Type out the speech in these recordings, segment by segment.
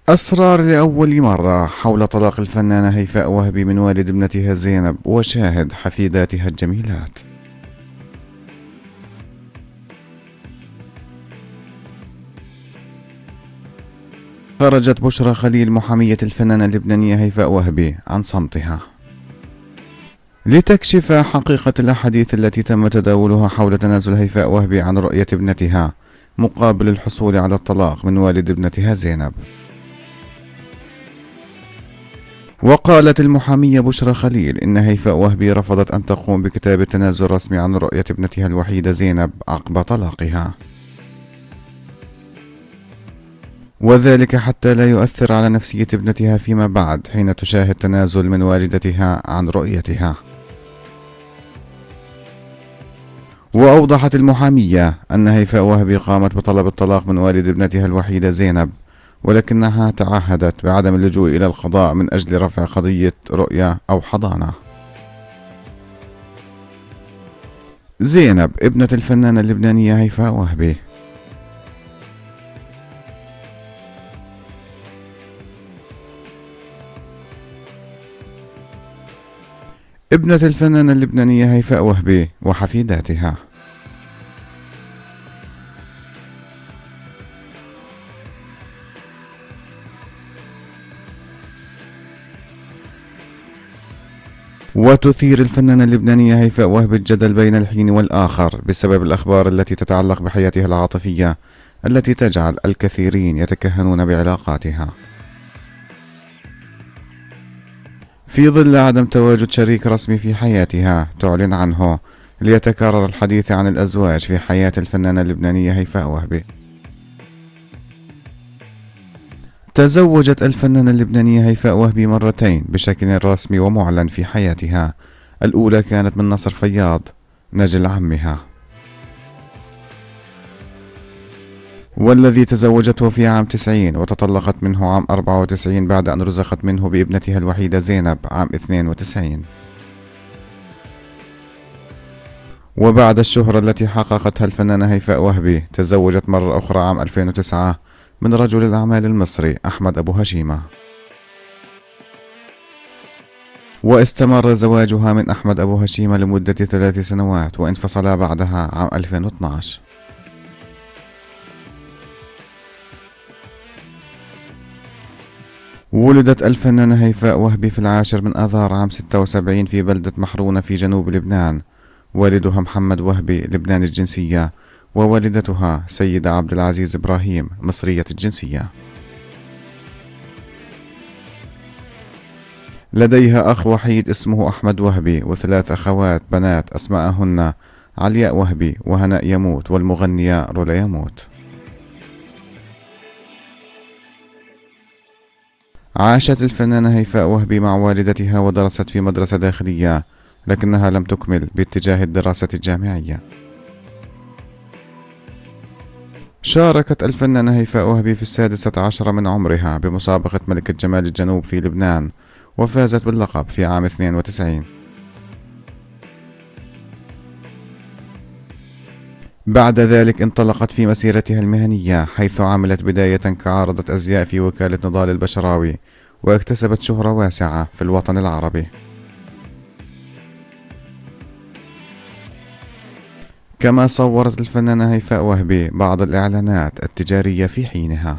أسرار لأول مرة حول طلاق الفنانة هيفاء وهبي من والد ابنتها زينب وشاهد حفيداتها الجميلات. خرجت بشرى خليل محامية الفنانة اللبنانية هيفاء وهبي عن صمتها لتكشف حقيقة الأحاديث التي تم تداولها حول تنازل هيفاء وهبي عن رؤية ابنتها مقابل الحصول على الطلاق من والد ابنتها زينب. وقالت المحامية بشرى خليل إن هيفاء وهبي رفضت أن تقوم بكتابة تنازل رسمي عن رؤية ابنتها الوحيدة زينب عقب طلاقها، وذلك حتى لا يؤثر على نفسية ابنتها فيما بعد حين تشاهد تنازل من والدتها عن رؤيتها. وأوضحت المحامية أن هيفاء وهبي قامت بطلب الطلاق من والد ابنتها الوحيدة زينب، ولكنها تعهدت بعدم اللجوء إلى القضاء من أجل رفع قضية رؤية أو حضانة. زينب ابنة الفنانة اللبنانية هيفاء وهبي. ابنة الفنانة اللبنانية هيفاء وهبي وحفيداتها. وتثير الفنانة اللبنانية هيفاء وهبي الجدل بين الحين والآخر بسبب الأخبار التي تتعلق بحياتها العاطفية التي تجعل الكثيرين يتكهنون بعلاقاتها في ظل عدم تواجد شريك رسمي في حياتها تعلن عنه، ليتكرر الحديث عن الأزواج في حياة الفنانة اللبنانية هيفاء وهبي. تزوجت الفنانة اللبنانية هيفاء وهبي مرتين بشكل رسمي ومعلن في حياتها، الأولى كانت من نصر فياض نجل عمها، والذي تزوجته في عام 90 وتطلقت منه عام 94 بعد أن رزقت منه بابنتها الوحيدة زينب عام 92. وبعد الشهرة التي حققتها الفنانة هيفاء وهبي تزوجت مرة أخرى عام 2009 من رجل الأعمال المصري أحمد أبو هشيمة، واستمر زواجها من أحمد أبو هشيمة لمدة 3 سنوات وانفصلا بعدها عام 2012. ولدت الفنانة هيفاء وهبي في 10 من آذار عام 76 في بلدة محرونة في جنوب لبنان. والدها محمد وهبي لبناني الجنسية، ووالدتها سيدة عبد العزيز إبراهيم مصرية الجنسية. لديها أخ وحيد اسمه أحمد وهبي، و3 أخوات بنات أسماءهن علياء وهبي وهناء يموت والمغنية رولا يموت. عاشت الفنانة هيفاء وهبي مع والدتها ودرست في مدرسة داخلية، لكنها لم تكمل باتجاه الدراسة الجامعية. شاركت الفنانة هيفاء وهبي في 16 من عمرها بمسابقة ملكة جمال الجنوب في لبنان، وفازت باللقب في عام 92. بعد ذلك انطلقت في مسيرتها المهنية، حيث عملت بداية كعارضة أزياء في وكالة نضال البشراوي، واكتسبت شهرة واسعة في الوطن العربي. كما صورت الفنانة هيفاء وهبي بعض الإعلانات التجارية في حينها.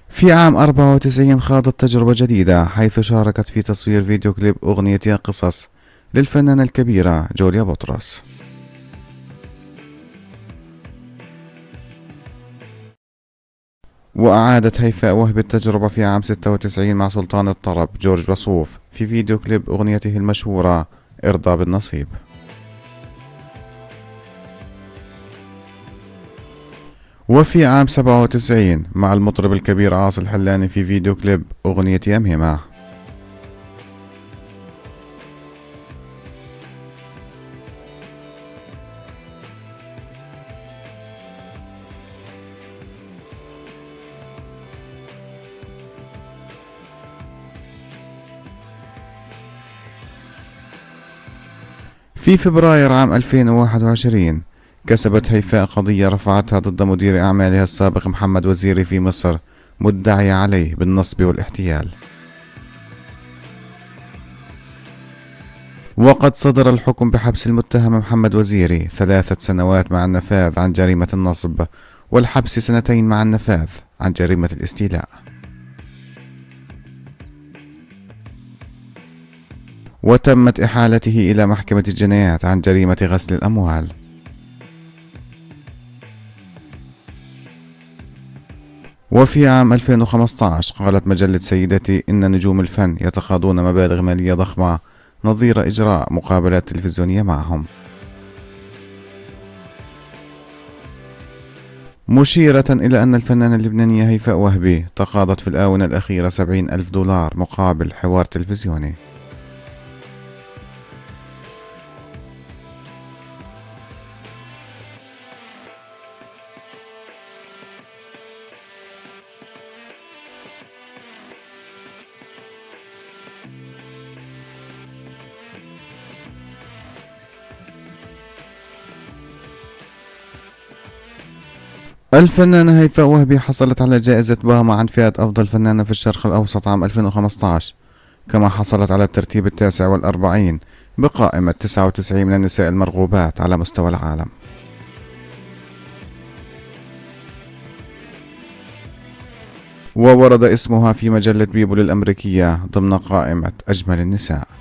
في عام 94 خاضت تجربة جديدة، حيث شاركت في تصوير فيديو كليب أغنية يا قصص للفنانة الكبيرة جوليا بطرس. وأعادت هيفاء وهبي التجربة في عام 96 مع سلطان الطرب جورج وسوف في فيديو كليب أغنيته المشهورة ارضى بالنصيب. وفي عام 97 مع المطرب الكبير عاصي الحلاني في فيديو كليب أغنية يمهمة. في فبراير عام 2021 كسبت هيفاء قضية رفعتها ضد مدير أعمالها السابق محمد وزيري في مصر، مدعية عليه بالنصب والاحتيال. وقد صدر الحكم بحبس المتهم محمد وزيري 3 سنوات مع النفاذ عن جريمة النصب، والحبس 2 مع النفاذ عن جريمة الاستيلاء. وتمت إحالته إلى محكمة الجنايات عن جريمة غسل الأموال. وفي عام 2015 قالت مجلة سيدتي إن نجوم الفن يتقاضون مبالغ مالية ضخمة نظير إجراء مقابلات تلفزيونية معهم، مشيرة إلى أن الفنانة اللبنانية هيفاء وهبي تقاضت في الآونة الأخيرة 70,000 دولار مقابل حوار تلفزيوني. الفنانة هيفاء وهبي حصلت على جائزة باما عن فئة أفضل فنانة في الشرق الأوسط عام 2015، كما حصلت على الترتيب 49 بقائمة 99 من النساء المرغوبات على مستوى العالم. وورد اسمها في مجلة بيبل الأمريكية ضمن قائمة أجمل النساء.